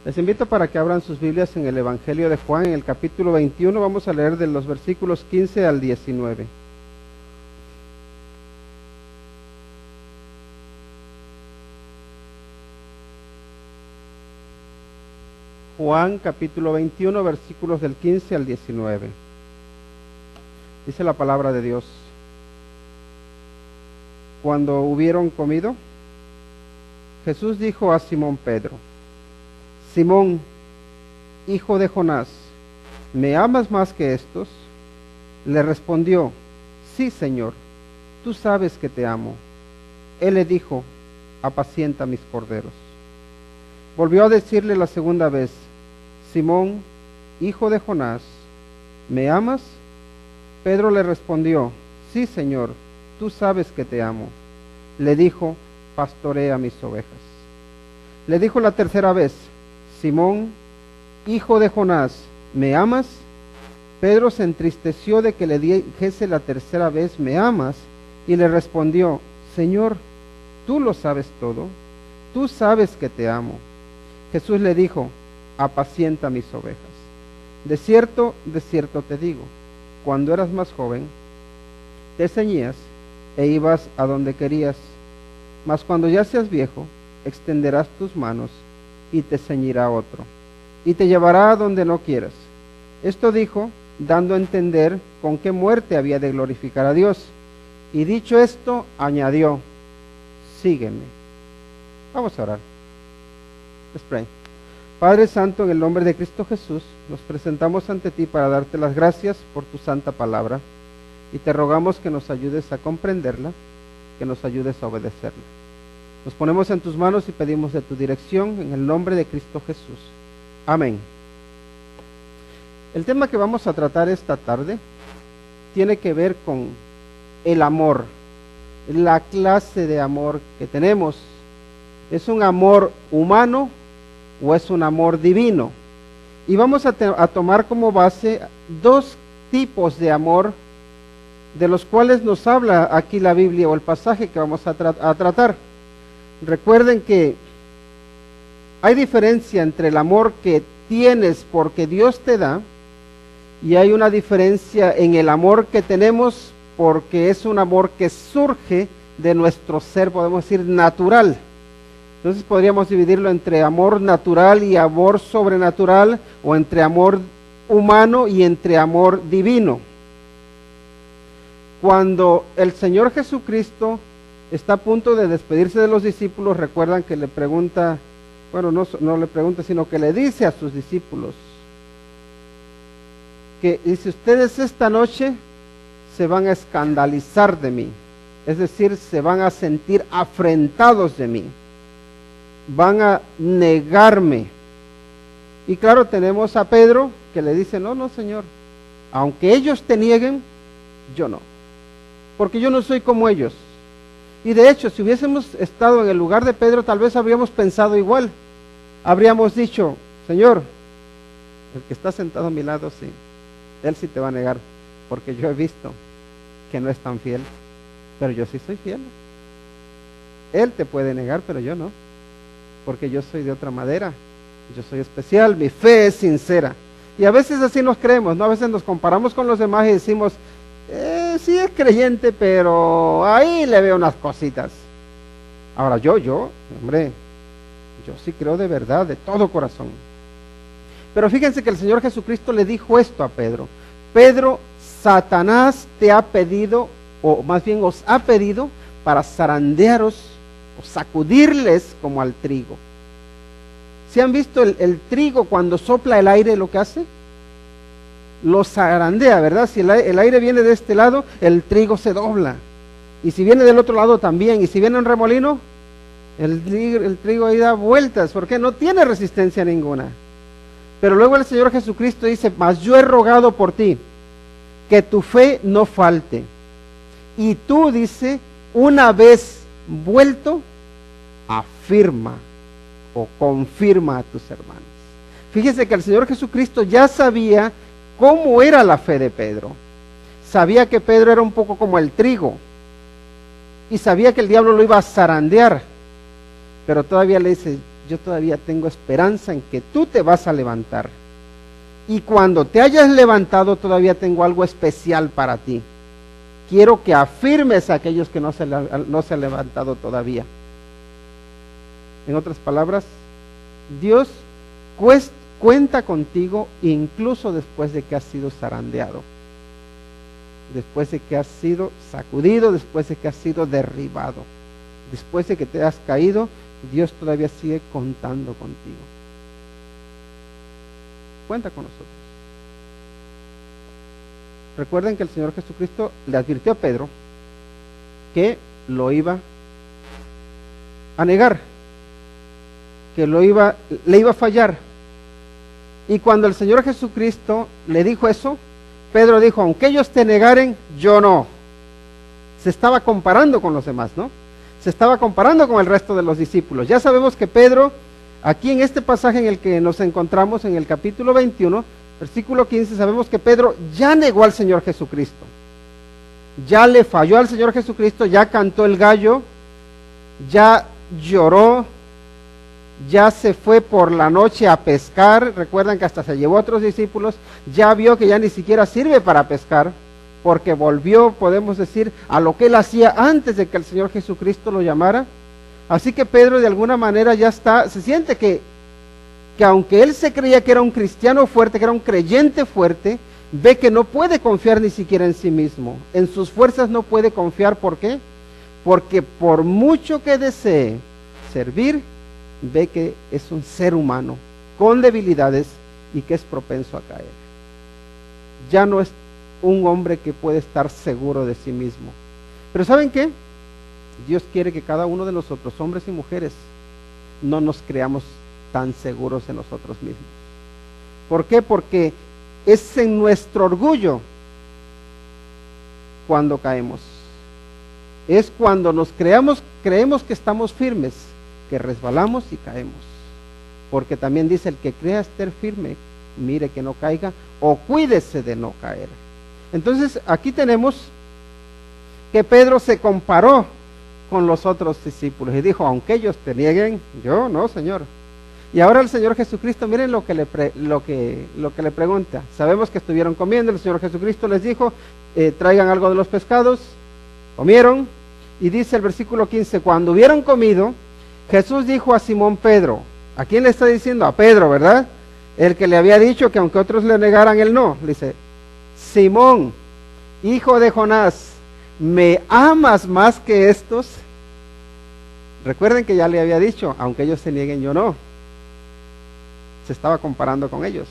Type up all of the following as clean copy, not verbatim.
Les invito para que abran sus Biblias en el Evangelio de Juan, en el capítulo 21, vamos a leer de los versículos 15 al 19. Juan capítulo 21, versículos del 15 al 19. Dice la palabra de Dios: Cuando hubieron comido, Jesús dijo a Simón Pedro: Simón, hijo de Jonás, ¿me amas más que estos? Le respondió: Sí, Señor, tú sabes que te amo. Él le dijo: Apacienta mis corderos. Volvió a decirle la segunda vez: Simón, hijo de Jonás, ¿me amas? Pedro le respondió: Sí, Señor, tú sabes que te amo. Le dijo: Pastorea mis ovejas. Le dijo la tercera vez: Simón, hijo de Jonás, ¿me amas? Pedro se entristeció de que le dijese la tercera vez: ¿me amas? Y le respondió: Señor, tú lo sabes todo, tú sabes que te amo. Jesús le dijo: Apacienta mis ovejas. De cierto te digo, cuando eras más joven, te ceñías e ibas a donde querías, mas cuando ya seas viejo, extenderás tus manos y te ceñirá otro, y te llevará a donde no quieras. Esto dijo, dando a entender con qué muerte había de glorificar a Dios. Y dicho esto, añadió: Sígueme. Vamos a orar. Let's pray. Padre Santo, en el nombre de Cristo Jesús, nos presentamos ante ti para darte las gracias por tu santa palabra, y te rogamos que nos ayudes a comprenderla, que nos ayudes a obedecerla. Nos ponemos en tus manos y pedimos de tu dirección en el nombre de Cristo Jesús. Amén. El tema que vamos a tratar esta tarde tiene que ver con el amor, la clase de amor que tenemos. ¿Es un amor humano o es un amor divino? Y vamos a tomar como base dos tipos de amor de los cuales nos habla aquí la Biblia o el pasaje que vamos a tratar. Recuerden que hay diferencia entre el amor que tienes porque Dios te da, y hay una diferencia en el amor que tenemos porque es un amor que surge de nuestro ser, podemos decir, natural. Entonces podríamos dividirlo entre amor natural y amor sobrenatural, o entre amor humano y entre amor divino. Cuando el Señor Jesucristo está a punto de despedirse de los discípulos, recuerdan que le pregunta, bueno, no le pregunta, sino que le dice a sus discípulos, que dice: ustedes esta noche se van a escandalizar de mí, es decir, se van a sentir afrentados de mí, van a negarme. Y claro, tenemos a Pedro que le dice: no, Señor, aunque ellos te nieguen, yo no, porque yo no soy como ellos. Y de hecho, si hubiésemos estado en el lugar de Pedro, tal vez habríamos pensado igual. Habríamos dicho: Señor, el que está sentado a mi lado, sí, él sí te va a negar, porque yo he visto que no es tan fiel, pero yo sí soy fiel. Él te puede negar, pero yo no, porque yo soy de otra madera, yo soy especial, mi fe es sincera. Y a veces así nos creemos, ¿no? A veces nos comparamos con los demás y decimos: sí es creyente, pero ahí le veo unas cositas. Ahora hombre, yo sí creo de verdad, de todo corazón. Pero fíjense que el Señor Jesucristo le dijo esto a Pedro: Pedro, Satanás te ha pedido, o más bien os ha pedido, para zarandearos o sacudirles como al trigo. ¿Sí han visto el trigo cuando sopla el aire lo que hace? Lo zarandea, ¿verdad? Si el aire viene de este lado, el trigo se dobla. Y si viene del otro lado también. Y si viene un remolino, el trigo ahí da vueltas, porque no tiene resistencia ninguna. Pero luego el Señor Jesucristo dice: mas yo he rogado por ti, que tu fe no falte. Y tú, dice, una vez vuelto, afirma o confirma a tus hermanos. Fíjese que el Señor Jesucristo ya sabía cómo era la fe de Pedro. Sabía que Pedro era un poco como el trigo, y sabía que el diablo lo iba a zarandear, pero todavía le dice: yo todavía tengo esperanza en que tú te vas a levantar. Y cuando te hayas levantado, todavía tengo algo especial para ti. Quiero que afirmes a aquellos que no se han levantado todavía. En otras palabras, Dios cuenta contigo incluso después de que has sido zarandeado, después de que has sido sacudido, después de que has sido derribado, después de que te has caído, Dios todavía sigue contando contigo. Cuenta con nosotros. Recuerden que el Señor Jesucristo le advirtió a Pedro que lo iba a negar, que le iba a fallar. Y cuando el Señor Jesucristo le dijo eso, Pedro dijo, aunque ellos te negaren, yo no. Se estaba comparando con los demás, ¿no? Se estaba comparando con el resto de los discípulos. Ya sabemos que Pedro, aquí en este pasaje en el que nos encontramos, en el capítulo 21, versículo 15, sabemos que Pedro ya negó al Señor Jesucristo. Ya le falló al Señor Jesucristo, ya cantó el gallo, ya lloró, ya se fue por la noche a pescar. Recuerdan que hasta se llevó a otros discípulos. Ya vio que ya ni siquiera sirve para pescar, porque volvió, podemos decir, a lo que él hacía antes de que el Señor Jesucristo lo llamara. Así que Pedro de alguna manera ya se siente que aunque él se creía que era un cristiano fuerte, que era un creyente fuerte, ve que no puede confiar ni siquiera en sí mismo. En sus fuerzas no puede confiar. ¿Por qué? Porque por mucho que desee servir, ve que es un ser humano con debilidades y que es propenso a caer. Ya no es un hombre que puede estar seguro de sí mismo. Pero ¿saben qué? Dios quiere que cada uno de nosotros, hombres y mujeres, no nos creamos tan seguros en nosotros mismos. ¿Por qué? Porque es en nuestro orgullo cuando caemos. Es cuando nos creemos que estamos firmes, que resbalamos y caemos. Porque también dice, el que crea estar firme, mire que no caiga, o cuídese de no caer. Entonces aquí tenemos que Pedro se comparó con los otros discípulos y dijo, aunque ellos te nieguen, yo no, Señor. Y ahora el Señor Jesucristo, miren lo que le pregunta. Sabemos que estuvieron comiendo, el Señor Jesucristo les dijo, traigan algo de los pescados. Comieron, y dice el versículo 15, cuando hubieron comido, Jesús dijo a Simón Pedro, ¿a quién le está diciendo? A Pedro, ¿verdad? El que le había dicho que aunque otros le negaran, él no. Le dice, Simón, hijo de Jonás, ¿me amas más que estos? Recuerden que ya le había dicho, aunque ellos se nieguen, yo no. Se estaba comparando con ellos.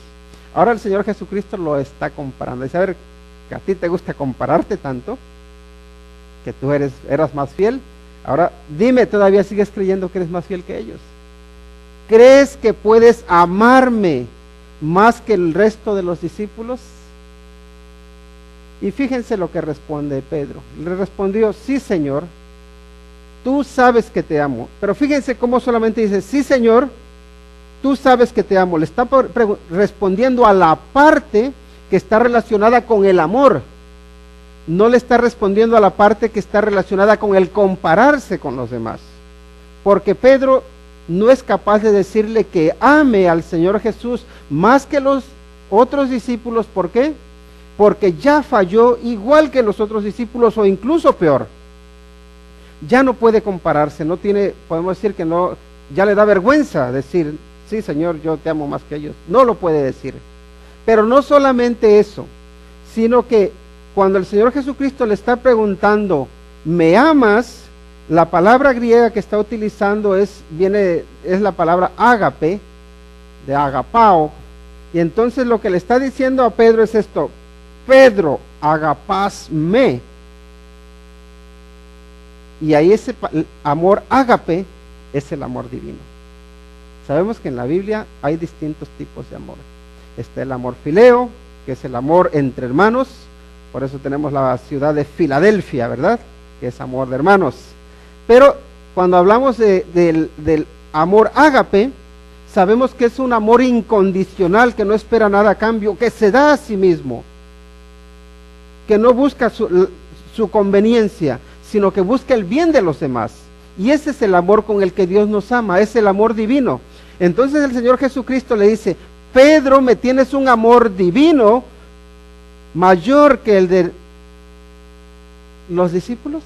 Ahora el Señor Jesucristo lo está comparando. Dice, a ver, que a ti te gusta compararte tanto, que tú eras más fiel. Ahora dime, ¿todavía sigues creyendo que eres más fiel que ellos? ¿Crees que puedes amarme más que el resto de los discípulos? Y fíjense lo que responde Pedro. Le respondió, sí, Señor, tú sabes que te amo. Pero fíjense cómo solamente dice, sí, Señor, tú sabes que te amo. Le está respondiendo a la parte que está relacionada con el amor. No le está respondiendo a la parte que está relacionada con el compararse con los demás. Porque Pedro no es capaz de decirle que ame al Señor Jesús más que los otros discípulos. ¿Por qué? Porque ya falló igual que los otros discípulos o incluso peor. Ya no puede compararse, no tiene, podemos decir que no, ya le da vergüenza decir, sí, Señor, yo te amo más que ellos. No lo puede decir. Pero no solamente eso, sino que cuando el Señor Jesucristo le está preguntando, ¿me amas? La palabra griega que está utilizando es la palabra ágape, de agapao. Y entonces lo que le está diciendo a Pedro es esto, Pedro, agapasme. Y ahí ese amor ágape es el amor divino. Sabemos que en la Biblia hay distintos tipos de amor. Está el amor fileo, que es el amor entre hermanos. Por eso tenemos la ciudad de Filadelfia, ¿verdad? Que es amor de hermanos. Pero cuando hablamos del amor ágape, sabemos que es un amor incondicional, que no espera nada a cambio, que se da a sí mismo, que no busca su conveniencia, sino que busca el bien de los demás. Y ese es el amor con el que Dios nos ama, es el amor divino. Entonces el Señor Jesucristo le dice, Pedro, me tienes un amor divino mayor que el de los discípulos.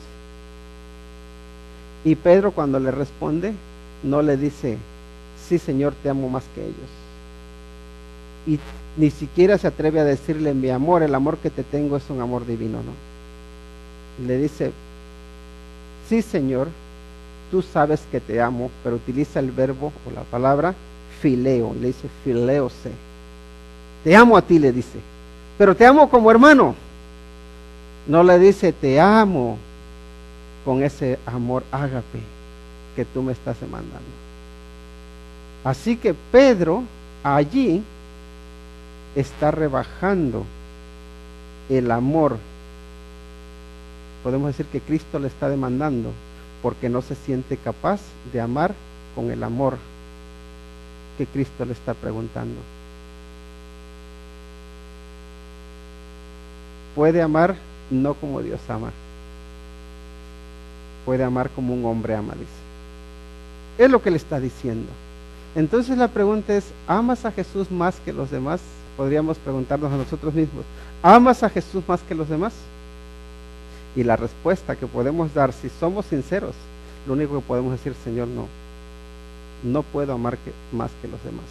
Y Pedro, cuando le responde, no le dice, sí, Señor, te amo más que ellos. Y ni siquiera se atreve a decirle, mi amor, el amor que te tengo es un amor divino, ¿no? Le dice, sí, Señor, tú sabes que te amo, pero utiliza el verbo o la palabra fileo, le dice fileose. Te amo a ti, le dice, pero te amo como hermano. No le dice, te amo con ese amor ágape que tú me estás demandando. Así que Pedro allí está rebajando el amor, podemos decir que Cristo le está demandando, porque no se siente capaz de amar con el amor que Cristo le está preguntando. Puede amar no como Dios ama, puede amar como un hombre ama, dice. Es lo que le está diciendo. Entonces la pregunta es, ¿amas a Jesús más que los demás? Podríamos preguntarnos a nosotros mismos, ¿amas a Jesús más que los demás? Y la respuesta que podemos dar, si somos sinceros, lo único que podemos decir, Señor, no puedo amar más que los demás.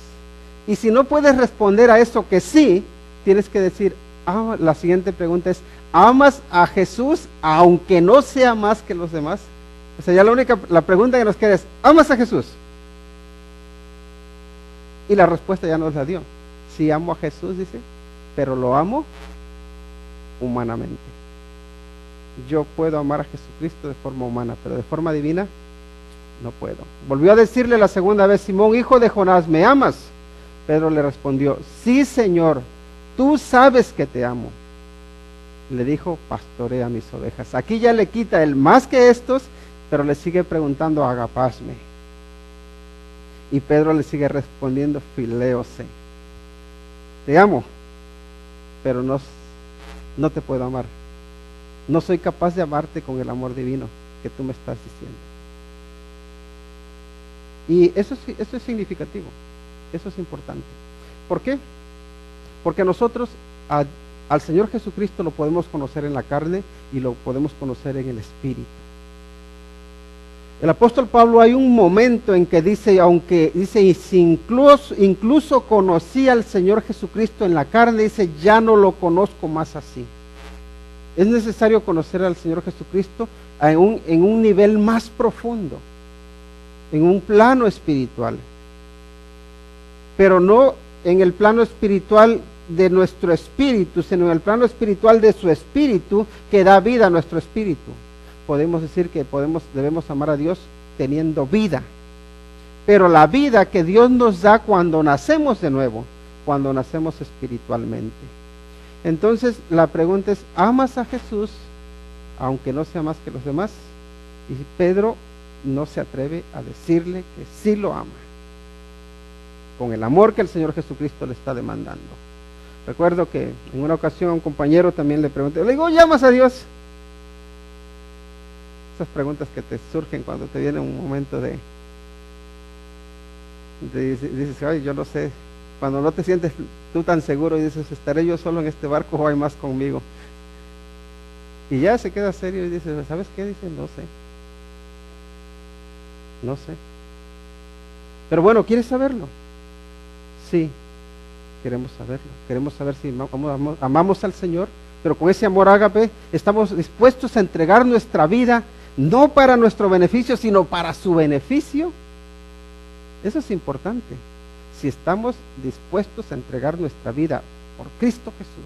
Y si no puedes responder a eso que sí, tienes que decir, la siguiente pregunta es, ¿amas a Jesús aunque no sea más que los demás? O sea, ya la pregunta que nos queda es, ¿amas a Jesús? Y la respuesta ya nos la dio. Sí, amo a Jesús, dice, pero lo amo humanamente. Yo puedo amar a Jesucristo de forma humana, pero de forma divina no puedo. Volvió a decirle la segunda vez, Simón, hijo de Jonás, ¿me amas? Pedro le respondió, sí, Señor, tú sabes que te amo. Le dijo, pastorea mis ovejas. Aquí ya le quita el más que estos, pero le sigue preguntando, agapasme. Y Pedro le sigue respondiendo, fileose. Te amo, pero no te puedo amar. No soy capaz de amarte con el amor divino que tú me estás diciendo. Y eso es significativo, eso es importante. ¿Por qué? Porque nosotros al Señor Jesucristo lo podemos conocer en la carne y lo podemos conocer en el Espíritu. El apóstol Pablo, hay un momento en que dice, y si incluso conocí al Señor Jesucristo en la carne, dice, ya no lo conozco más así. Es necesario conocer al Señor Jesucristo en un nivel más profundo, en un plano espiritual, pero no en el plano espiritual de nuestro espíritu, sino en el plano espiritual de su espíritu que da vida a nuestro espíritu. Podemos decir que debemos amar a Dios teniendo vida, pero la vida que Dios nos da cuando nacemos de nuevo, cuando nacemos espiritualmente. Entonces la pregunta es, ¿amas a Jesús aunque no sea más que los demás? Y Pedro no se atreve a decirle que sí lo ama, con el amor que el Señor Jesucristo le está demandando. Recuerdo que en una ocasión a un compañero también le pregunté, le digo, ¿amas a Dios? Esas preguntas que te surgen cuando te viene un momento de dices, ay, yo no sé, cuando no te sientes tú tan seguro y dices, ¿estaré yo solo en este barco o hay más conmigo? Y ya se queda serio y dice, ¿sabes qué? Dice, no sé. Pero bueno, ¿quieres saberlo? Sí, queremos saberlo. Queremos saber si amamos al Señor, pero con ese amor ágape estamos dispuestos a entregar nuestra vida, no para nuestro beneficio, sino para su beneficio. Eso es importante. Si estamos dispuestos a entregar nuestra vida por Cristo Jesús,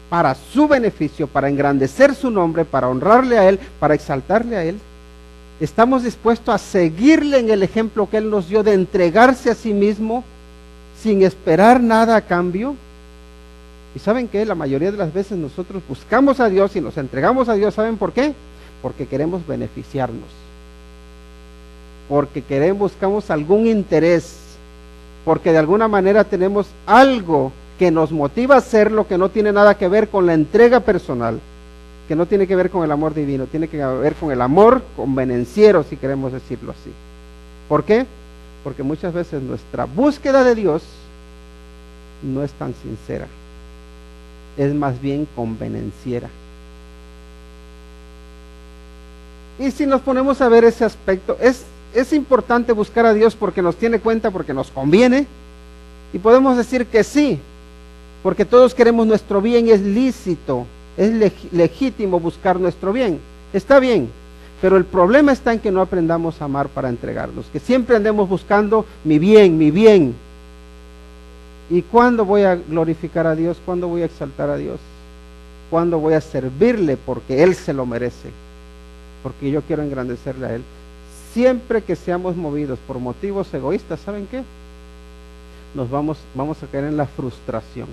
para su beneficio, para engrandecer su nombre, para honrarle a Él, para exaltarle a Él, estamos dispuestos a seguirle en el ejemplo que Él nos dio de entregarse a sí mismo sin esperar nada a cambio. Y ¿saben qué? La mayoría de las veces nosotros buscamos a Dios y nos entregamos a Dios. ¿Saben por qué? Porque queremos beneficiarnos, porque buscamos algún interés, porque de alguna manera tenemos algo que nos motiva a hacer lo que no tiene nada que ver con la entrega personal. que no tiene que ver con el amor divino, tiene que ver con el amor convenenciero, si queremos decirlo así. ¿Por qué? Porque muchas veces nuestra búsqueda de Dios no es tan sincera, es más bien convenenciera. Y si nos ponemos a ver ese aspecto, es importante buscar a Dios porque nos tiene cuenta, porque nos conviene, y podemos decir que sí, porque todos queremos nuestro bien, es lícito, es legítimo buscar nuestro bien, está bien, pero el problema está en que no aprendamos a amar para entregarnos, que siempre andemos buscando mi bien, mi bien. ¿Y cuándo voy a glorificar a Dios? ¿Cuándo voy a exaltar a Dios? ¿Cuándo voy a servirle porque Él se lo merece? Porque yo quiero engrandecerle a Él. Siempre que seamos movidos por motivos egoístas, ¿saben qué? Vamos a caer en la frustración.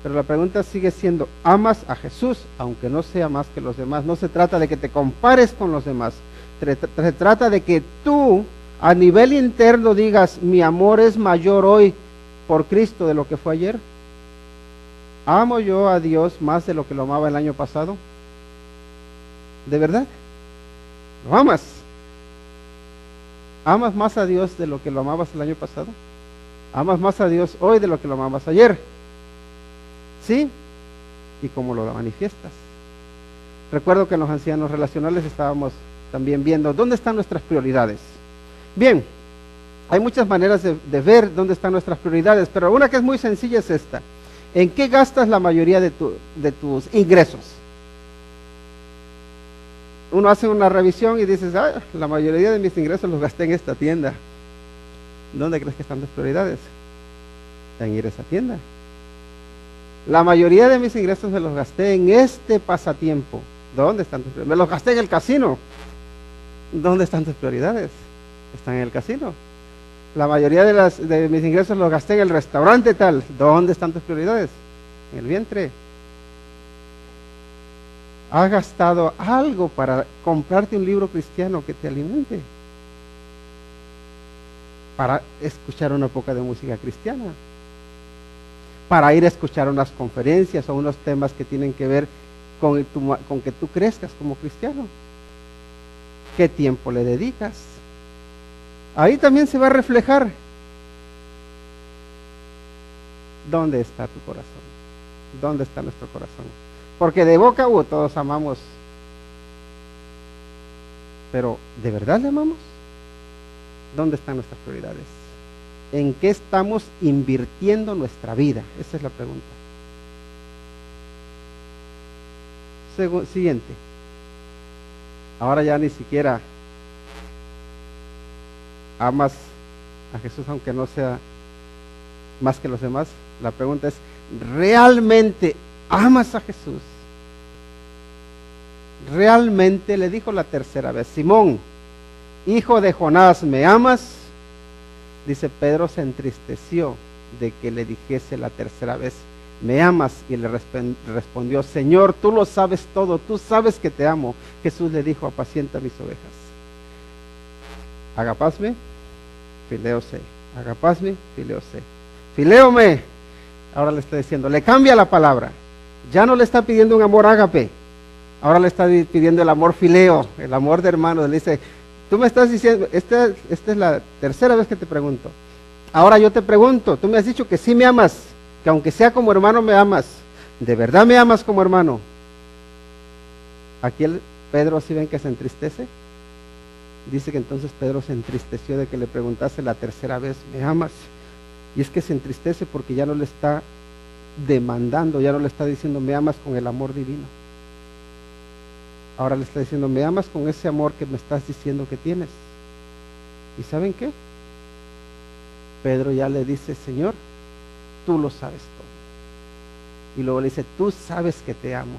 Pero la pregunta sigue siendo, ¿amas a Jesús aunque no sea más que los demás? No se trata de que te compares con los demás, se trata de que tú a nivel interno digas, mi amor es mayor hoy por Cristo de lo que fue ayer. ¿Amo yo a Dios más de lo que lo amaba el año pasado? ¿De verdad? ¿Lo amas? ¿Amas más a Dios de lo que lo amabas el año pasado? ¿Amas más a Dios hoy de lo que lo amabas ayer? ¿Sí? ¿Y cómo lo manifiestas? Recuerdo que en los ancianos relacionales estábamos también viendo dónde están nuestras prioridades. Bien, hay muchas maneras de ver dónde están nuestras prioridades, pero una que es muy sencilla es esta. ¿En qué gastas la mayoría de tus ingresos? Uno hace una revisión y dices, la mayoría de mis ingresos los gasté en esta tienda. ¿Dónde crees que están tus prioridades? En ir a esa tienda. La mayoría de mis ingresos me los gasté en este pasatiempo. ¿Dónde están tus prioridades? Me los gasté en el casino. ¿Dónde están tus prioridades? Están en el casino. La mayoría de mis ingresos los gasté en el restaurante tal. ¿Dónde están tus prioridades? En el vientre. ¿Has gastado algo para comprarte un libro cristiano que te alimente? Para escuchar una poca de música cristiana. Para ir a escuchar unas conferencias o unos temas que tienen que ver con que tú crezcas como cristiano. ¿Qué tiempo le dedicas? Ahí también se va a reflejar dónde está tu corazón, dónde está nuestro corazón. Porque de boca todos amamos, pero ¿de verdad le amamos? ¿Dónde están nuestras prioridades? ¿En qué estamos invirtiendo nuestra vida? Esa es la pregunta. Siguiente. Ahora ya ni siquiera amas a Jesús aunque no sea más que los demás. La pregunta es, ¿realmente amas a Jesús? Realmente le dijo la tercera vez, Simón, hijo de Jonás, ¿me amas? Dice, Pedro se entristeció de que le dijese la tercera vez, ¿me amas? Y le respondió, Señor, tú lo sabes todo, tú sabes que te amo. Jesús le dijo, apacienta mis ovejas. Agapasme, fileo se. Agapasme, fileo se. Fileome. Ahora le está diciendo, le cambia la palabra. Ya no le está pidiendo un amor ágape. Ahora le está pidiendo el amor fileo, el amor de hermano. Le dice, tú me estás diciendo, esta es la tercera vez que te pregunto. Ahora yo te pregunto, tú me has dicho que sí me amas, que aunque sea como hermano me amas. ¿De verdad me amas como hermano? Aquí Pedro, ¿sí ven que se entristece? Dice que entonces Pedro se entristeció de que le preguntase la tercera vez, ¿me amas? Y es que se entristece porque ya no le está demandando, ya no le está diciendo, me amas con el amor divino. Ahora le está diciendo, me amas con ese amor que me estás diciendo que tienes. ¿Y saben qué? Pedro ya le dice, Señor, tú lo sabes todo. Y luego le dice, tú sabes que te amo.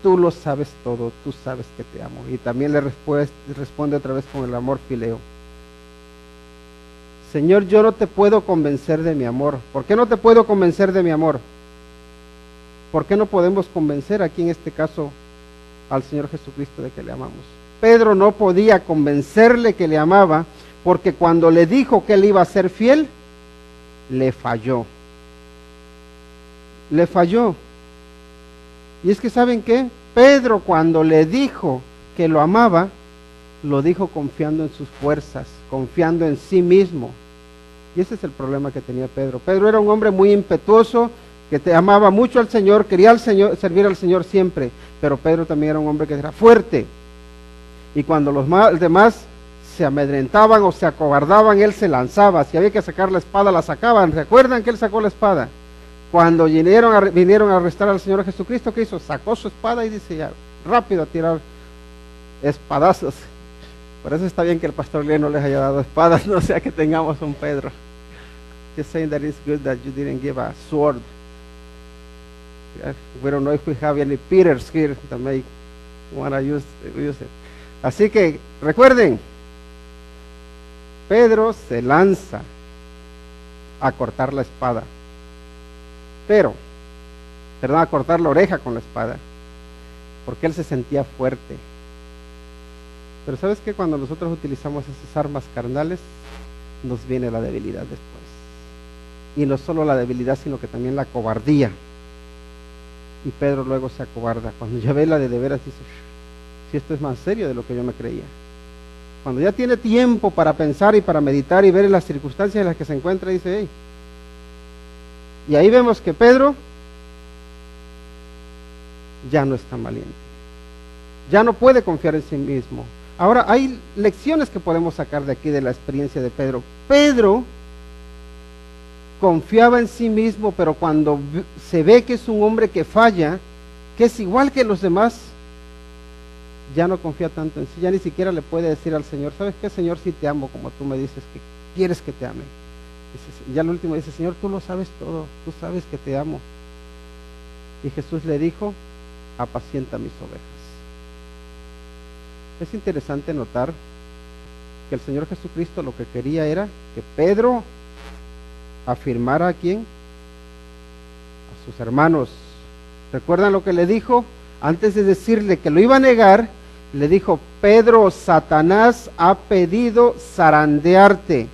Tú lo sabes todo, tú sabes que te amo. Y también le responde otra vez con el amor fileo. Señor, yo no te puedo convencer de mi amor. ¿Por qué no te puedo convencer de mi amor? ¿Por qué no podemos convencer aquí en este caso al Señor Jesucristo de que le amamos? Pedro no podía convencerle que le amaba porque cuando le dijo que él iba a ser fiel, le falló. le falló. Y es que ¿saben qué? Pedro, cuando le dijo que lo amaba, lo dijo confiando en sus fuerzas, confiando en sí mismo. Y ese es el problema que tenía Pedro. Pedro era un hombre muy impetuoso, que te amaba mucho al Señor, quería al Señor, servir al Señor siempre, pero Pedro también era un hombre que era fuerte. Y cuando los demás se amedrentaban o se acobardaban, él se lanzaba. Si había que sacar la espada, la sacaban. ¿Recuerdan que él sacó la espada? Cuando vinieron a arrestar al Señor Jesucristo, ¿qué hizo? Sacó su espada y dice ya, rápido a tirar espadazos. Por eso está bien que el pastor Lee no les haya dado espadas, no sea que tengamos un Pedro. He's saying that it's good that you didn't give a sword. We don't know if we have any Peters here that may want to use it. Así que recuerden, Pedro se lanza a cortar la espada, a cortar la oreja con la espada, porque él se sentía fuerte. Pero ¿sabes qué? Cuando nosotros utilizamos esas armas carnales, nos viene la debilidad después. Y no solo la debilidad, sino que también la cobardía. Y Pedro luego se acobarda. Cuando ya ve la de veras, dice, si esto es más serio de lo que yo me creía. Cuando ya tiene tiempo para pensar y para meditar y ver en las circunstancias en las que se encuentra, dice, hey. Y ahí vemos que Pedro ya no es tan valiente. Ya no puede confiar en sí mismo. Ahora, hay lecciones que podemos sacar de aquí de la experiencia de Pedro. Pedro confiaba en sí mismo, pero cuando se ve que es un hombre que falla, que es igual que los demás, ya no confía tanto en sí, ya ni siquiera le puede decir al Señor, ¿sabes qué, Señor? Si te amo como tú me dices que quieres que te ame. Y ya al último dice, Señor, tú lo sabes todo, tú sabes que te amo. Y Jesús le dijo, apacienta mis ovejas. Es interesante notar que el Señor Jesucristo lo que quería era que Pedro afirmara a quién, a sus hermanos. ¿Recuerdan lo que le dijo? Antes de decirle que lo iba a negar, le dijo, Pedro, Satanás ha pedido zarandearte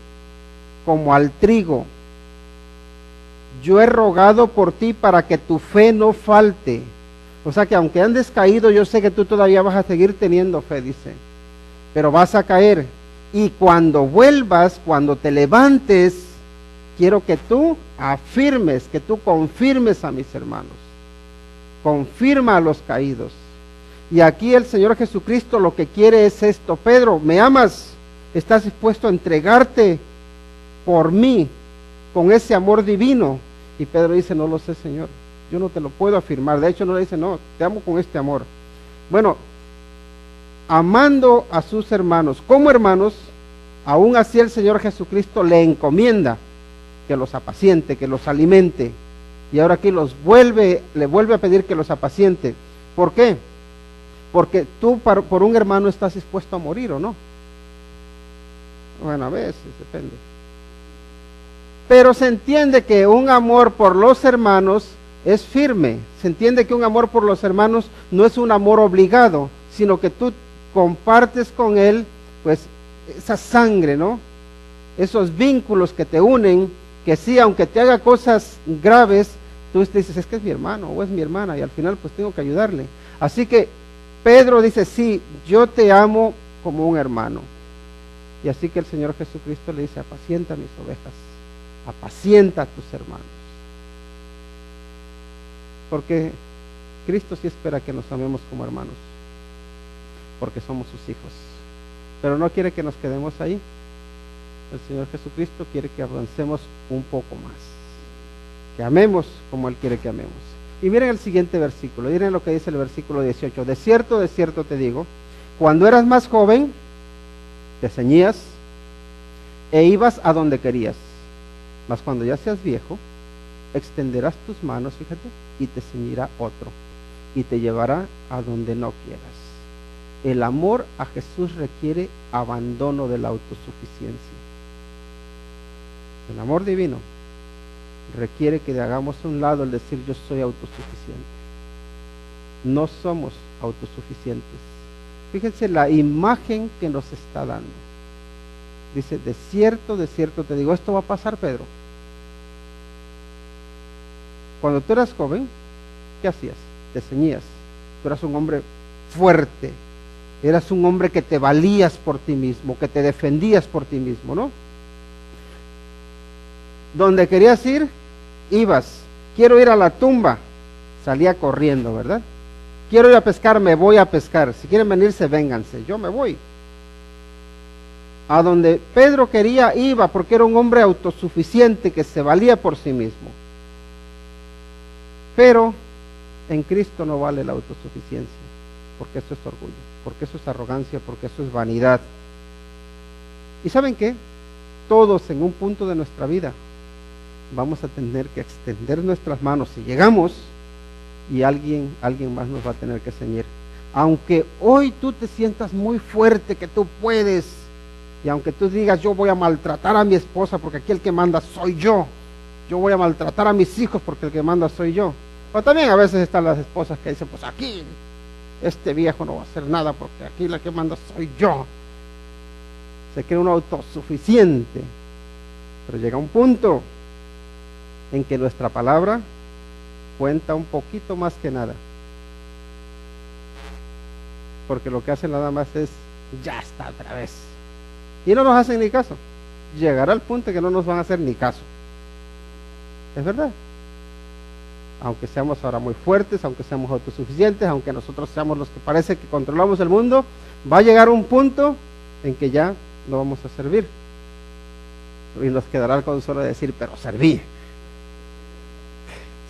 como al trigo. Yo he rogado por ti para que tu fe no falte. O sea que aunque andes caído, yo sé que tú todavía vas a seguir teniendo fe, dice. Pero vas a caer. Y cuando vuelvas, cuando te levantes, quiero que tú afirmes, que tú confirmes a mis hermanos. Confirma a los caídos. Y aquí el Señor Jesucristo lo que quiere es esto. Pedro, ¿me amas? ¿Estás dispuesto a entregarte por mí con ese amor divino? Y Pedro dice, no lo sé, Señor. Yo no te lo puedo afirmar. De hecho, no le dice, no, te amo con este amor. Bueno, amando a sus hermanos como hermanos, aún así el Señor Jesucristo le encomienda que los apaciente, que los alimente. Y ahora aquí le vuelve a pedir que los apaciente. ¿Por qué? Porque tú por un hermano estás dispuesto a morir, ¿o no? Bueno, a veces, depende. Pero se entiende que un amor por los hermanos es firme. Se entiende que un amor por los hermanos no es un amor obligado, sino que tú compartes con él, pues, esa sangre, ¿no? Esos vínculos que te unen, que sí, aunque te haga cosas graves, tú te dices, es que es mi hermano o es mi hermana, y al final pues tengo que ayudarle. Así que Pedro dice, sí, yo te amo como un hermano. Y así que el Señor Jesucristo le dice, apacienta mis ovejas, apacienta a tus hermanos. Porque Cristo sí espera que nos amemos como hermanos, porque somos sus hijos. Pero no quiere que nos quedemos ahí. El Señor Jesucristo quiere que avancemos un poco más, que amemos como Él quiere que amemos. Y miren el siguiente versículo, miren lo que dice el versículo 18. De cierto te digo, cuando eras más joven, te ceñías e ibas a donde querías. Mas cuando ya seas viejo, extenderás tus manos, fíjate, y te ceñirá otro, y te llevará a donde no quieras. El amor a Jesús requiere abandono de la autosuficiencia. El amor divino requiere que hagamos a un lado el decir yo soy autosuficiente. No somos autosuficientes. Fíjense la imagen que nos está dando. Dice, de cierto te digo, esto va a pasar, Pedro. cuando tú eras joven, ¿qué hacías? Te ceñías. Tú eras un hombre fuerte. Eras un hombre que te valías por ti mismo, que te defendías por ti mismo, ¿no? Donde querías ir, ibas. Quiero ir a la tumba, salía corriendo, ¿verdad? Quiero ir a pescar, me voy a pescar. Si quieren venirse, vénganse, yo me voy. A donde Pedro quería, iba, porque era un hombre autosuficiente que se valía por sí mismo. Pero en Cristo no vale la autosuficiencia, porque eso es orgullo, porque eso es arrogancia, porque eso es vanidad. ¿Y saben qué? Todos en un punto de nuestra vida vamos a tener que extender nuestras manos si llegamos, y alguien más nos va a tener que ceñir. Aunque hoy tú te sientas muy fuerte, que tú puedes, y aunque tú digas, yo voy a maltratar a mi esposa porque aquí el que manda soy yo voy a maltratar a mis hijos porque el que manda soy yo. O también a veces están las esposas que dicen, pues aquí este viejo no va a hacer nada porque aquí la que manda soy yo. Se cree uno autosuficiente, pero llega un punto en que nuestra palabra cuenta un poquito más que nada, porque lo que hacen nada más es, ya está otra vez, y no nos hacen ni caso. Llegará el punto en que no nos van a hacer ni caso, es verdad. Aunque seamos ahora muy fuertes, aunque seamos autosuficientes, aunque nosotros seamos los que parece que controlamos el mundo, va a llegar un punto en que ya no vamos a servir, y nos quedará el consuelo de decir, pero serví.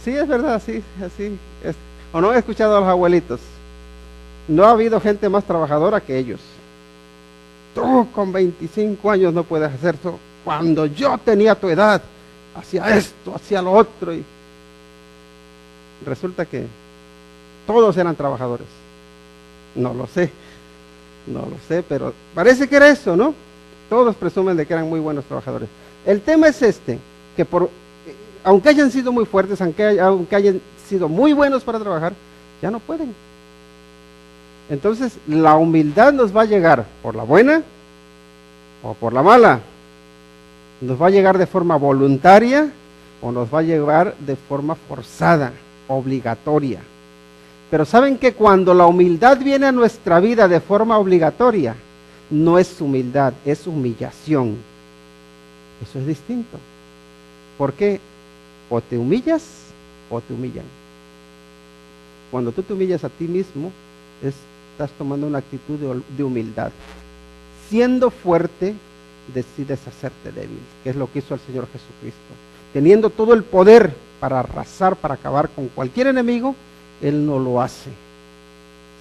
Sí, es verdad, sí, así es. ¿O no he escuchado a los abuelitos? No ha habido gente más trabajadora que ellos. Tú con 25 años no puedes hacer eso. Cuando yo tenía tu edad, hacía esto, hacía lo otro. Y resulta que todos eran trabajadores. No lo sé, pero parece que era eso, ¿no? Todos presumen de que eran muy buenos trabajadores. El tema es este, que aunque hayan sido muy fuertes, aunque hayan sido muy buenos para trabajar, ya no pueden. Entonces la humildad nos va a llegar por la buena o por la mala. Nos va a llegar de forma voluntaria o nos va a llegar de forma forzada, obligatoria. Pero saben que cuando la humildad viene a nuestra vida de forma obligatoria, no es humildad, es humillación. Eso es distinto. ¿Por qué? O te humillas o te humillan. Cuando tú te humillas a ti mismo, estás tomando una actitud de humildad. Siendo fuerte, decides hacerte débil, que es lo que hizo el Señor Jesucristo. Teniendo todo el poder para arrasar, para acabar con cualquier enemigo, Él no lo hace.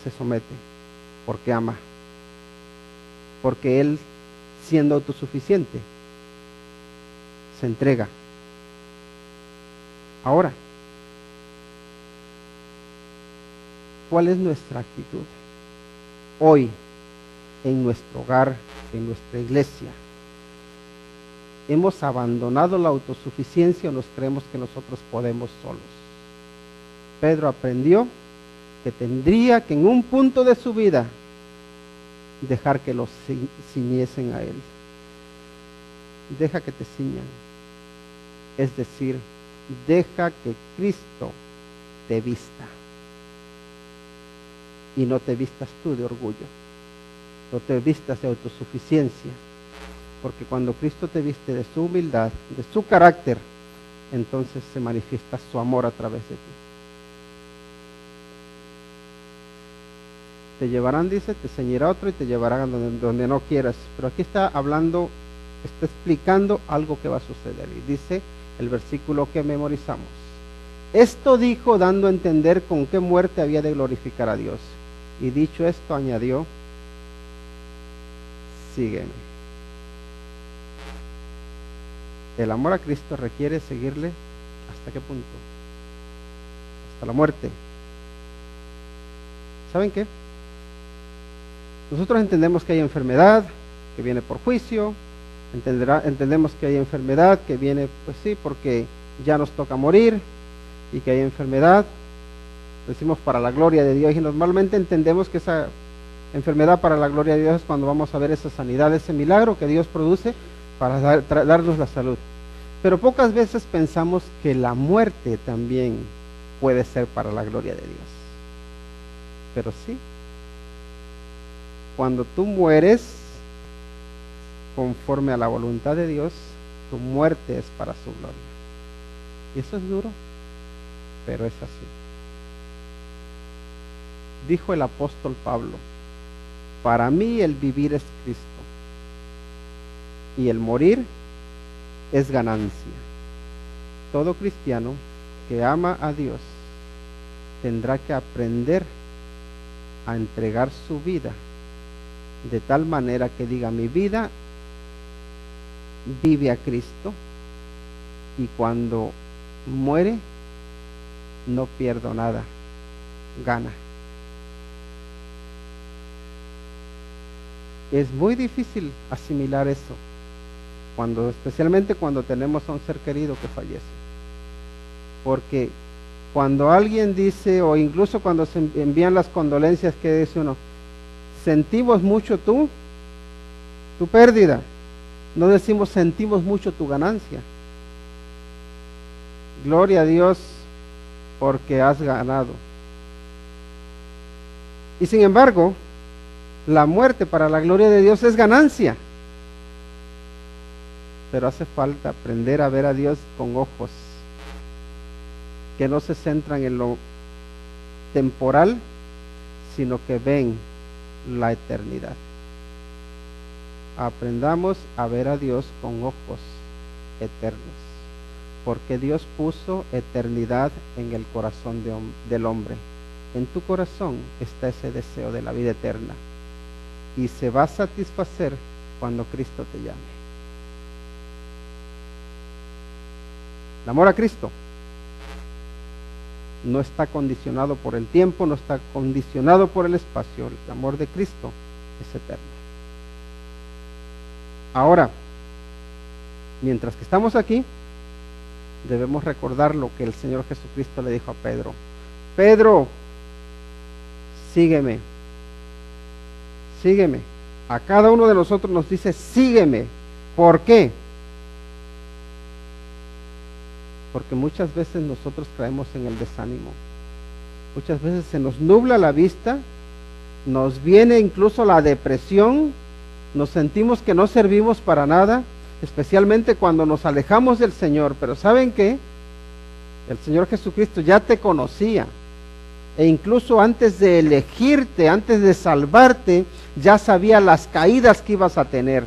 Se somete porque ama. Porque Él, siendo autosuficiente, se entrega. Ahora, ¿cuál es nuestra actitud hoy en nuestro hogar, en nuestra iglesia? ¿Hemos abandonado la autosuficiencia o nos creemos que nosotros podemos solos? Pedro aprendió que tendría que en un punto de su vida dejar que los ciñesen a él. Deja que te ciñan. Es decir, deja que Cristo te vista. Y no te vistas tú de orgullo. No te vistas de autosuficiencia. Porque cuando Cristo te viste de su humildad, de su carácter, entonces se manifiesta su amor a través de ti. Te llevarán, dice, te ceñirá otro y te llevarán donde no quieras. Pero aquí está hablando, está explicando algo que va a suceder. Y dice el versículo que memorizamos. Esto dijo dando a entender con qué muerte había de glorificar a Dios. Y dicho esto añadió, sígueme. El amor a Cristo requiere seguirle ¿hasta qué punto? Hasta la muerte. ¿Saben qué? Nosotros entendemos que hay enfermedad que viene por juicio, entendemos que hay enfermedad que viene, pues sí, porque ya nos toca morir, y que hay enfermedad, decimos, para la gloria de Dios, y normalmente entendemos que esa enfermedad para la gloria de Dios es cuando vamos a ver esa sanidad, ese milagro que Dios produce para darnos la salud. Pero pocas veces pensamos que la muerte también puede ser para la gloria de Dios. Pero sí, cuando tú mueres conforme a la voluntad de Dios, tu muerte es para su gloria. Y eso es duro, pero es así. Dijo el apóstol Pablo: para mí el vivir es Cristo y el morir es ganancia. Todo cristiano que ama a Dios tendrá que aprender a entregar su vida de tal manera que diga: mi vida vive a Cristo, y cuando muere no pierdo nada, gana. Es muy difícil asimilar eso, especialmente cuando tenemos a un ser querido que fallece, porque cuando alguien dice, o incluso cuando se envían las condolencias, que dice uno: sentimos mucho tu pérdida. No decimos sentimos mucho tu ganancia. Gloria a Dios porque has ganado. Y sin embargo, la muerte para la gloria de Dios es ganancia. Pero hace falta aprender a ver a Dios con ojos que no se centran en lo temporal, sino que ven la eternidad. Aprendamos a ver a Dios con ojos eternos, porque Dios puso eternidad en el corazón del hombre. En tu corazón está ese deseo de la vida eterna, y se va a satisfacer cuando Cristo te llame. El amor a Cristo no está condicionado por el tiempo, no está condicionado por el espacio. El amor de Cristo es eterno. Ahora, mientras que estamos aquí, debemos recordar lo que el Señor Jesucristo le dijo a Pedro: Pedro, sígueme, sígueme. A cada uno de nosotros nos dice: sígueme. ¿Por qué? Porque muchas veces nosotros caemos en el desánimo. Muchas veces se nos nubla la vista, nos viene incluso la depresión, nos sentimos que no servimos para nada, especialmente cuando nos alejamos del Señor. Pero ¿saben qué? El Señor Jesucristo ya te conocía, e incluso antes de elegirte, antes de salvarte, ya sabía las caídas que ibas a tener.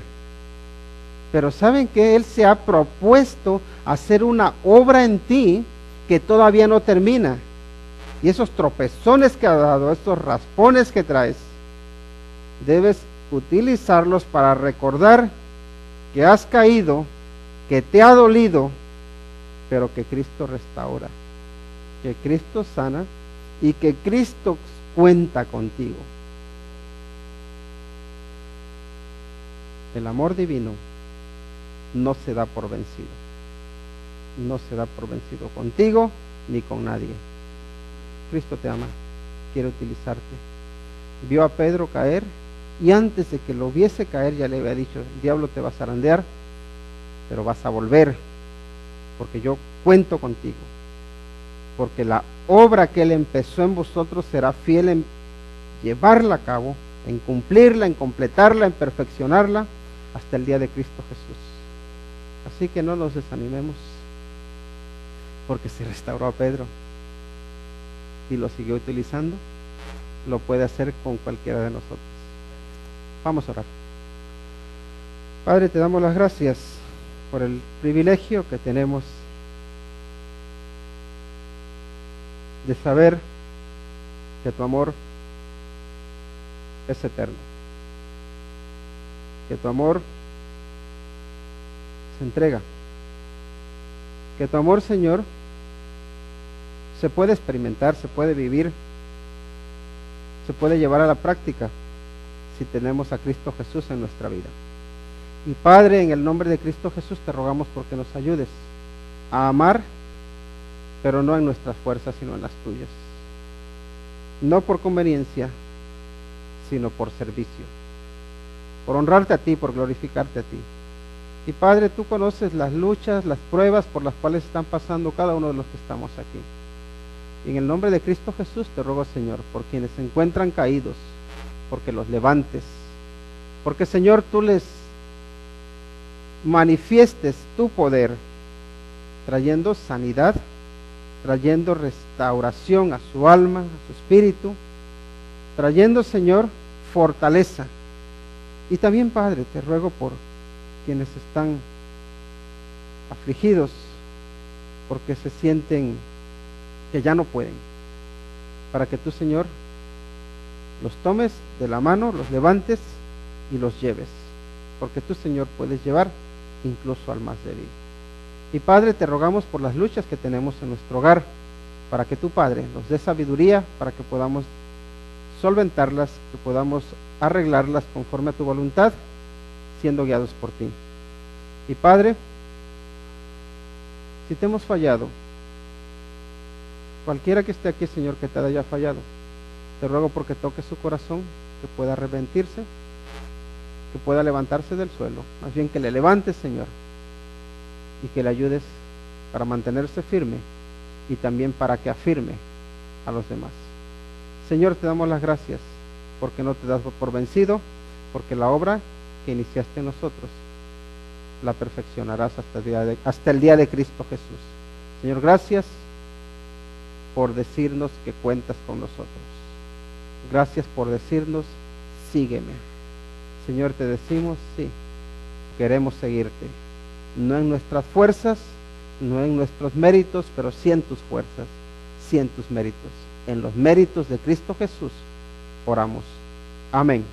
Pero ¿saben qué? Él se ha propuesto hacer una obra en ti que todavía no termina. Y esos tropezones que ha dado, estos raspones que traes, debes utilizarlos para recordar que has caído, que te ha dolido, pero que Cristo restaura, que Cristo sana y que Cristo cuenta contigo. El amor divino no se da por vencido. No se da por vencido contigo ni con nadie. Cristo te ama, quiere utilizarte. Vio a Pedro caer, y antes de que lo viese caer ya le había dicho: el diablo te va a zarandear, pero vas a volver, porque yo cuento contigo, porque la obra que él empezó en vosotros será fiel en llevarla a cabo, en cumplirla, en completarla, en perfeccionarla hasta el día de Cristo Jesús. Así que no nos desanimemos, porque se restauró a Pedro y lo siguió utilizando. Lo puede hacer con cualquiera de nosotros. Vamos a orar. Padre, te damos las gracias por el privilegio que tenemos de saber que tu amor es eterno, que tu amor se entrega, que tu amor, Señor, se puede experimentar, se puede vivir, se puede llevar a la práctica si tenemos a Cristo Jesús en nuestra vida. Y Padre, en el nombre de Cristo Jesús te rogamos porque nos ayudes a amar, pero no en nuestras fuerzas, sino en las tuyas. No por conveniencia, sino por servicio, por honrarte a ti, por glorificarte a ti. Y Padre, tú conoces las luchas, las pruebas por las cuales están pasando cada uno de los que estamos aquí. Y en el nombre de Cristo Jesús te ruego, Señor, por quienes se encuentran caídos, porque los levantes, porque, Señor, tú les manifiestes tu poder, trayendo sanidad, trayendo restauración a su alma, a su espíritu, trayendo, Señor, fortaleza. Y también, Padre, te ruego por quienes están afligidos, porque se sienten que ya no pueden, para que tú, Señor, los tomes de la mano, los levantes y los lleves, porque tú, Señor, puedes llevar incluso al más débil. Y Padre, te rogamos por las luchas que tenemos en nuestro hogar, para que tú, Padre, nos dé sabiduría, para que podamos solventarlas, que podamos arreglarlas conforme a tu voluntad, siendo guiados por ti. Y Padre, si te hemos fallado, cualquiera que esté aquí, Señor, que te haya fallado, te ruego porque toque su corazón, que pueda arrepentirse, que pueda levantarse del suelo, más bien que le levantes, Señor, y que le ayudes para mantenerse firme y también para que afirme a los demás. Señor, te damos las gracias porque no te das por vencido, porque la obra que iniciaste en nosotros la perfeccionarás hasta el día de Cristo Jesús. Señor, gracias por decirnos que cuentas con nosotros. Gracias por decirnos, sígueme. Señor, te decimos, sí, queremos seguirte. No en nuestras fuerzas, no en nuestros méritos, pero sí en tus fuerzas, sí en tus méritos. En los méritos de Cristo Jesús oramos. Amén.